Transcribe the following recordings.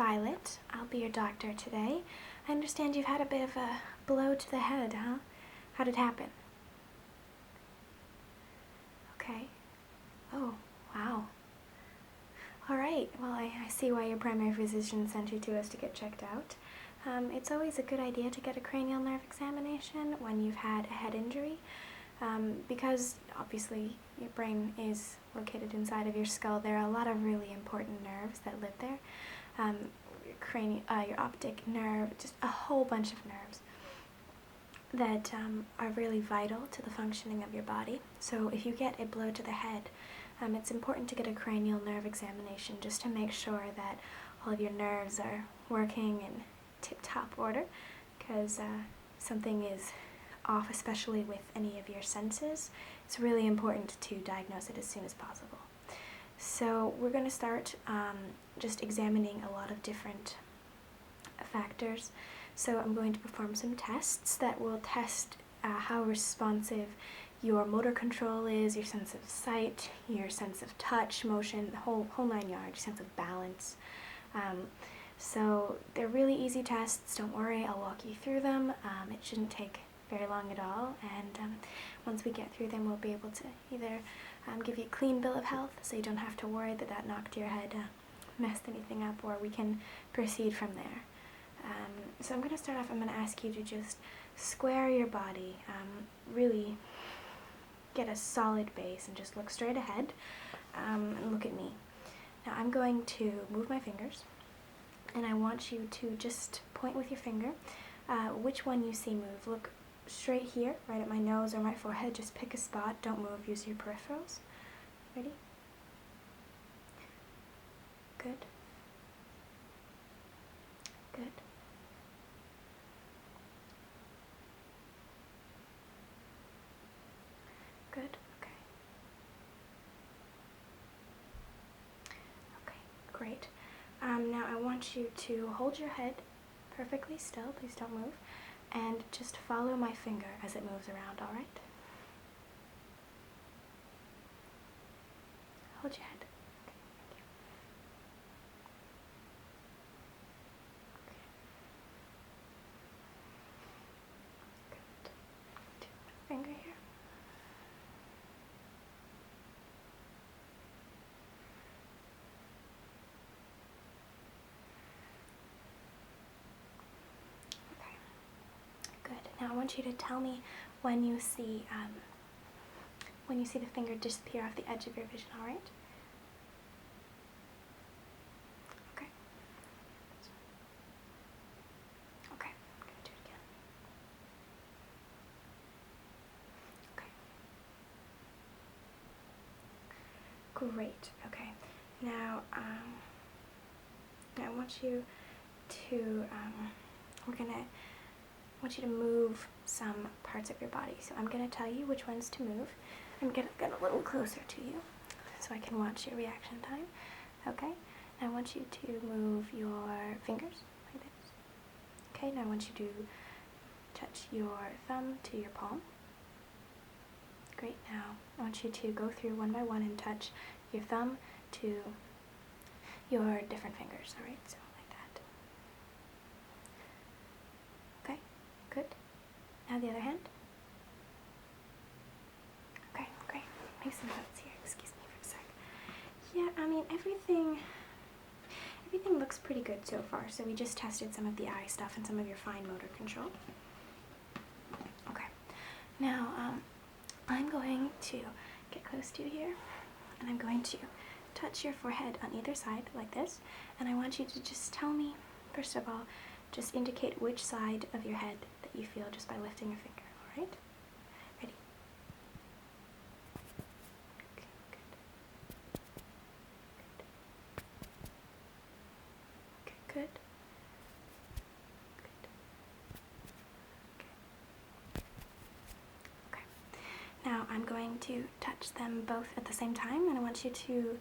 Violet. I'll be your doctor today. I understand you've had a bit of a blow to the head, huh? How did it happen? Okay. Oh, wow. Alright, well I see why your primary physician sent you to us to get checked out. It's always a good idea to get a cranial nerve examination when you've had a head injury, because obviously your brain is located inside of your skull. There are a lot of really important nerves that live there. Your optic nerve, just a whole bunch of nerves that are really vital to the functioning of your body. So if you get a blow to the head, it's important to get a cranial nerve examination just to make sure that all of your nerves are working in tip-top order, because something is off, especially with any of your senses. It's really important to diagnose it as soon as possible. So we're going to start just examining a lot of different factors. So I'm going to perform some tests that will test how responsive your motor control is, your sense of sight, your sense of touch, motion, the whole 9 yards, your sense of balance. So they're really easy tests, don't worry, I'll walk you through them. It shouldn't take very long at all, and once we get through them we'll be able to either give you a clean bill of health so you don't have to worry that that knocked your head, messed anything up, or we can proceed from there. So I'm going to start off, I'm going to ask you to just square your body, really get a solid base and just look straight ahead and look at me. Now I'm going to move my fingers, and I want you to just point with your finger which one you see move. Look straight here, right at my nose or my forehead. Just pick a spot, don't move, use your peripherals. Ready? Good. Good. Good, okay. Okay, great. Now I want you to hold your head perfectly still, please don't move, and just follow my finger as it moves around, alright? Hold your head. Okay, thank you. Okay. Good. Finger here. Good. Now I want you to tell me when you see the finger disappear off the edge of your vision, all right? Okay. Okay. I'm gonna do it again. Okay. Great. Okay. Now, I want you to I want you to move some parts of your body. So I'm going to tell you which ones to move. I'm going to get a little closer to you so I can watch your reaction time. Okay? Now I want you to move your fingers like this. Okay, now I want you to touch your thumb to your palm. Great, now I want you to go through one by one and touch your thumb to your different fingers. Alright, so like that. Okay, good. Now the other hand. Okay, great. Make some notes here. Excuse me for a sec. Yeah, I mean, everything looks pretty good so far. So we just tested some of the eye stuff and some of your fine motor control. Okay. Now, I'm going to get close to you here, and I'm going to touch your forehead on either side like this, and I want you to just tell me, first of all, just indicate which side of your head that you feel just by lifting your finger, alright? Ready? Okay, good. Good. Okay, good. Good. Okay. Okay. Now I'm going to touch them both at the same time, and I want you to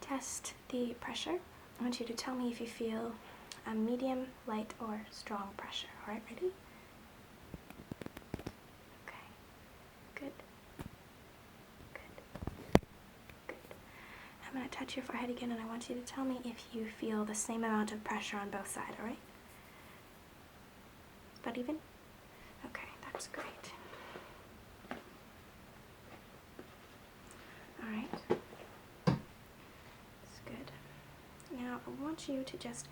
test the pressure. I want you to tell me if you feel a medium, light, or strong pressure. Alright, ready? Okay. Good. Good. Good. I'm going to touch your forehead again, and I want you to tell me if you feel the same amount of pressure on both sides, alright? Is that even? Okay, that's great. Alright. That's good. Now, I want you to just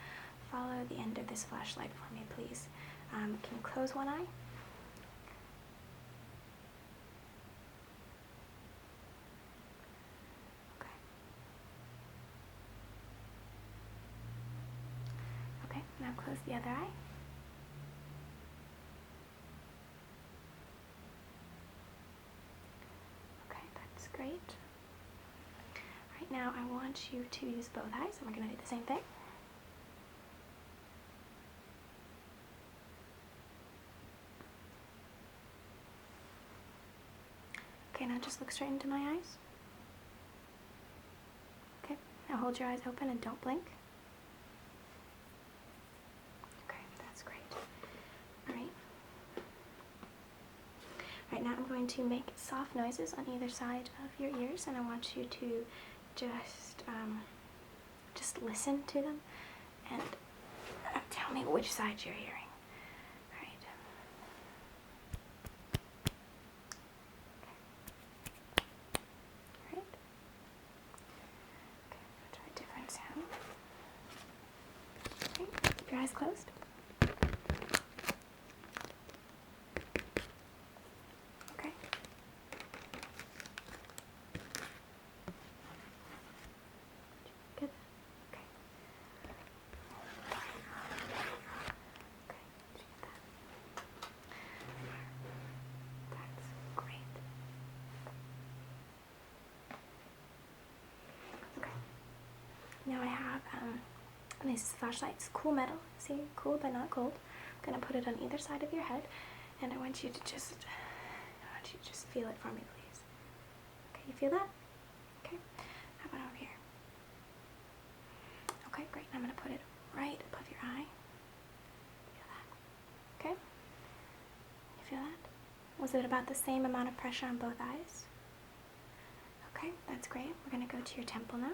follow the end of this flashlight for me, please. Can you close one eye? Okay, now close the other eye. Okay, that's great. Alright, now I want you to use both eyes, and we're going to do the same thing. Okay, now just look straight into my eyes. Okay, now hold your eyes open and don't blink. Okay, that's great. Alright. Alright, now I'm going to make soft noises on either side of your ears, and I want you to just listen to them and tell me which side you're hearing. Keep your eyes closed. Okay. Good. Okay. Okay. Did you get that? That's great. Okay. Now I have this flashlight. It's cool metal. See, cool but not cold. I'm gonna put it on either side of your head, and I want you to just feel it for me, please. Okay, you feel that? Okay. How about over here? Okay, great. I'm gonna put it right above your eye. Feel that? Okay. You feel that? Was it about the same amount of pressure on both eyes? Okay, that's great. We're gonna go to your temple now.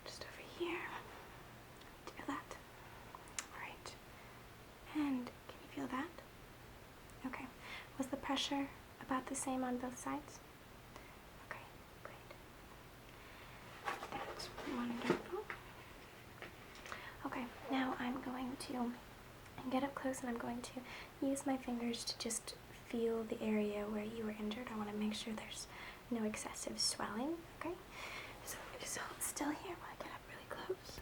Just over here. Feel that? Alright. And can you feel that? Okay. Was the pressure about the same on both sides? Okay, great. That's wonderful. Okay, now I'm going to get up close, and I'm going to use my fingers to just feel the area where you were injured. I want to make sure there's no excessive swelling, okay? So just hold still here while I get up really close.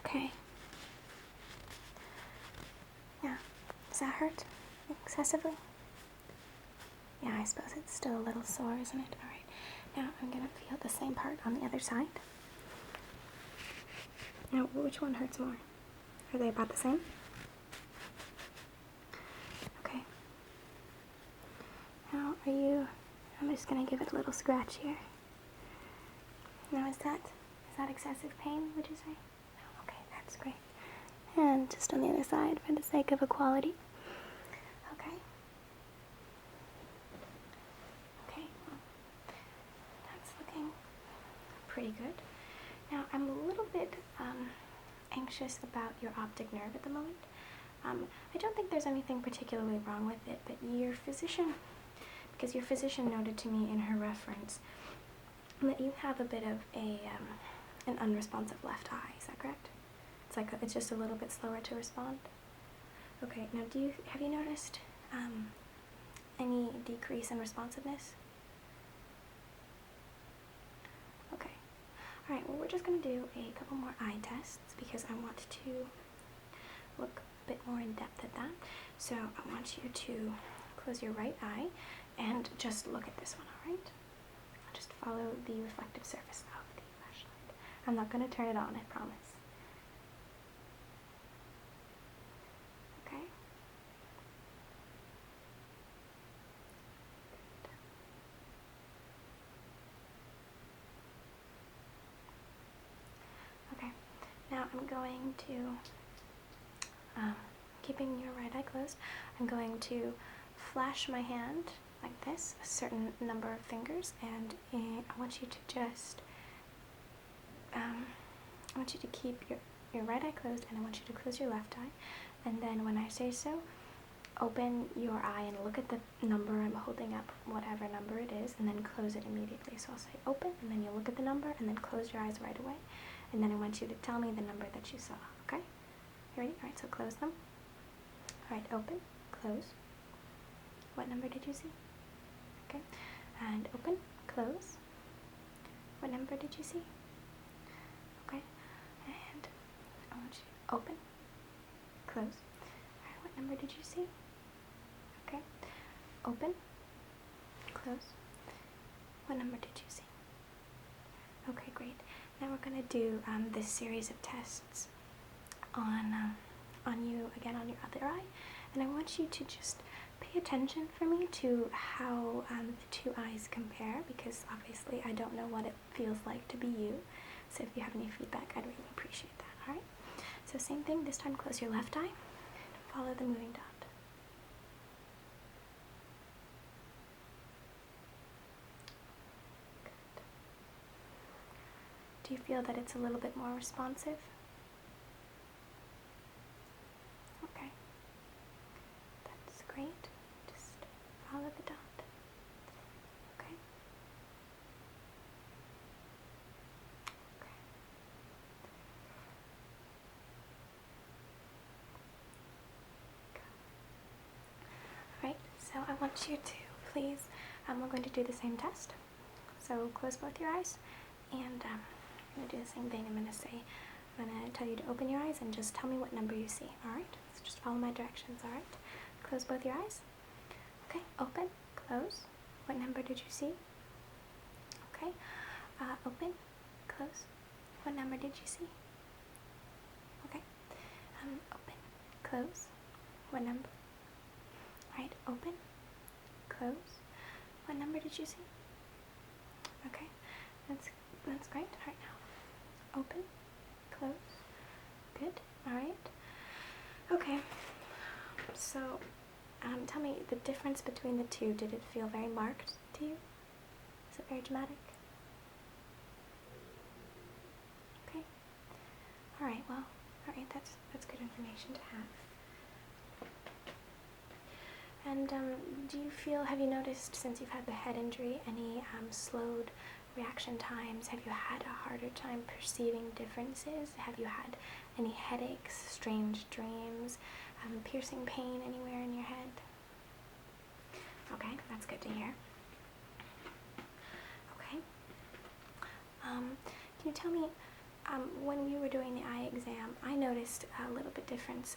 Okay. Yeah. Does that hurt excessively? Yeah, I suppose it's still a little sore, isn't it? Alright. Now I'm going to feel the same part on the other side. Now, which one hurts more? Are they about the same? Okay. Now, I'm just going to give it a little scratch here. Now, is that excessive pain, would you say? No, okay, that's great. And just on the other side for the sake of equality. Okay. Okay, well, that's looking pretty good. Now, I'm a little bit anxious about your optic nerve at the moment. I don't think there's anything particularly wrong with it, but your physician noted to me in her reference that you have a bit of an unresponsive left eye. Is that correct? It's just a little bit slower to respond. Okay. Now, have you noticed any decrease in responsiveness? Okay. All right. Well, we're just gonna do a couple more eye tests because I want to look a bit more in depth at that. So I want you to close your right eye and just look at this one. All right. Just follow the reflective surface of the flashlight. I'm not going to turn it on, I promise. Okay? Okay. Now I'm going to keeping your right eye closed, I'm going to flash my hand like this, a certain number of fingers, and I want you to just, I want you to keep your right eye closed, and I want you to close your left eye, and then when I say so, open your eye and look at the number I'm holding up, whatever number it is, and then close it immediately. So I'll say open, and then you look at the number, and then close your eyes right away, and then I want you to tell me the number that you saw, okay? You ready? Alright, so close them. Alright, open, close. What number did you see? Okay, and open, close. What number did you see? Okay, and I want you to open, close. Alright, what number did you see? Okay, open, close. What number did you see? Okay, great. Now we're going to do this series of tests on you, again on your other eye, and I want you to just pay attention for me to how the two eyes compare, because obviously I don't know what it feels like to be you, so if you have any feedback, I'd really appreciate that. Alright, so same thing, this time close your left eye and follow the moving dot. Good. Do you feel that it's a little bit more responsive? Okay, that's great. Just follow the dot. Okay. Okay. Alright, so I want you to please, we're going to do the same test. So close both your eyes, and I'm going to do the same thing. I'm going to tell you to open your eyes and just tell me what number you see. Alright, so just follow my directions. Alright, close both your eyes. Okay, open, close. What number did you see? Okay, open, close. What number did you see? Okay, open, close. What number? Alright, open, close. What number did you see? Okay, that's great. Alright, now open, close. Good. Alright. Okay, so tell me the difference between the two. Did it feel very marked to you? Is it very dramatic? Okay. Alright, well, alright, that's good information to have. And do you feel, have you noticed since you've had the head injury, any slowed reaction times? Have you had a harder time perceiving differences? Have you had any headaches, strange dreams, piercing pain anywhere in your head? Okay, that's good to hear. Okay. Can you tell me, when you were doing the eye exam, I noticed a little difference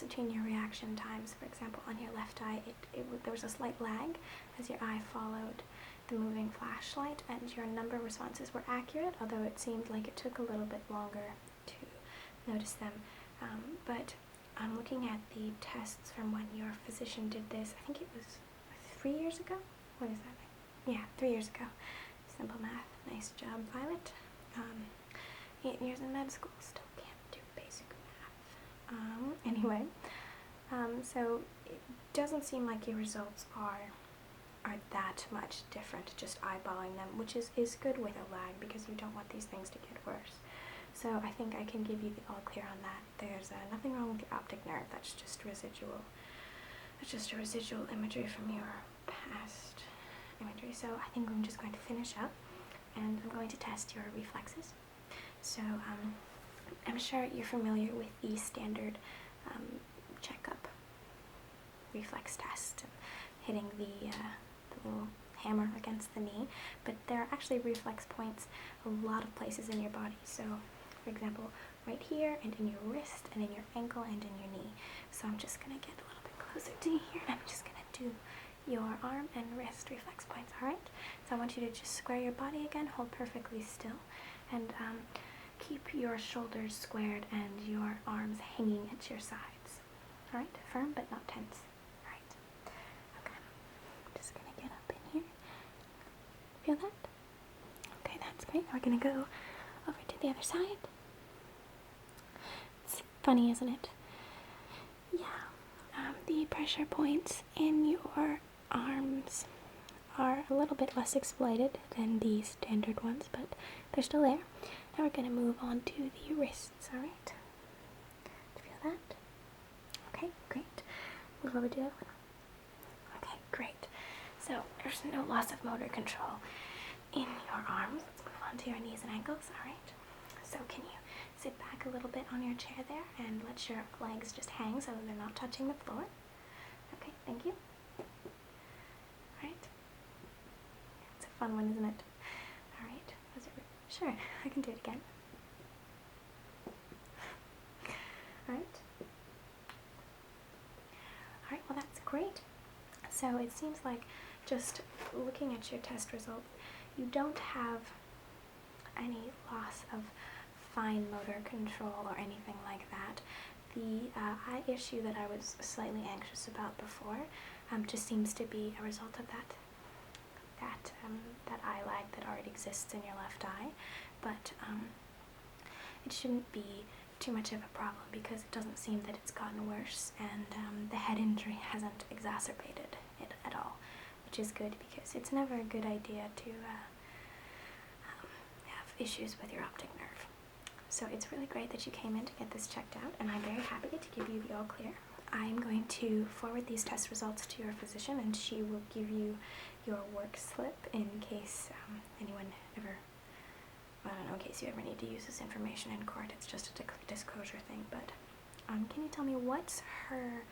between your reaction times. For example, on your left eye, there was a slight lag as your eye followed the moving flashlight, and your number responses were accurate, although it seemed like it took a little bit longer to notice them. But I'm looking at the tests from when your physician did this. I think it was 3 years ago? What is that? Yeah, 3 years ago. Simple math. Nice job, Violet. 8 years in med school, still can't do basic math. Anyway, so it doesn't seem like your results are that much different, just eyeballing them, which is good with a lag, because you don't want these things to get worse. So I think I can give you the all clear on that. There's nothing wrong with your optic nerve. That's just residual. That's just a residual imagery from your past imagery. So I think I'm just going to finish up, and I'm going to test your reflexes. So I'm sure you're familiar with the standard checkup reflex test, hitting the little hammer against the knee, but there are actually reflex points a lot of places in your body. So for example, right here, and in your wrist, and in your ankle, and in your knee. So I'm just going to get a little bit closer to you here, and I'm just going to do your arm and wrist reflex points, alright? So I want you to just square your body again, hold perfectly still, and keep your shoulders squared and your arms hanging at your sides. Alright? Firm but not tense. Alright. Okay. I'm just going to get up in here. Feel that? Okay, that's great. We're going to go over to the other side. It's funny, isn't it? Yeah, the pressure points in your arms are a little bit less exploited than the standard ones, but they're still there. Now we're going to move on to the wrists, alright? Feel that? Okay, great. Move over to the other one. Okay, great. So there's no loss of motor control in your arms. Let's move on to your knees and ankles, alright? So can you sit back a little bit on your chair there and let your legs just hang so that they're not touching the floor? Okay, thank you. Alright. It's a fun one, isn't it? Alright. Sure, I can do it again. Alright. Alright, well that's great. So it seems like just looking at your test results, you don't have any loss of fine motor control or anything like that. The eye issue that I was slightly anxious about before just seems to be a result of that eye lag that already exists in your left eye, but it shouldn't be too much of a problem because it doesn't seem that it's gotten worse, and the head injury hasn't exacerbated it at all, which is good because it's never a good idea to have issues with your optic nerve. So it's really great that you came in to get this checked out, and I'm very happy to give you the all clear. I'm going to forward these test results to your physician, and she will give you your work slip in case anyone ever, I don't know, in case you ever need to use this information in court. It's just a disclosure thing, but can you tell me what's her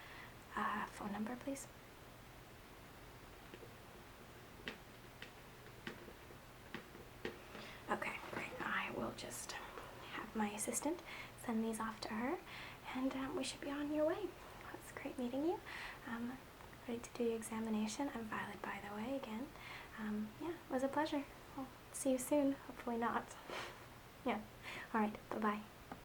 phone number, please? Okay, great. I will just have my assistant send these off to her, and we should be on your way. It's great meeting you. Ready to do your examination. I'm Violet, by the way, again. Yeah, it was a pleasure. I'll see you soon. Hopefully not. Yeah. Alright, bye-bye.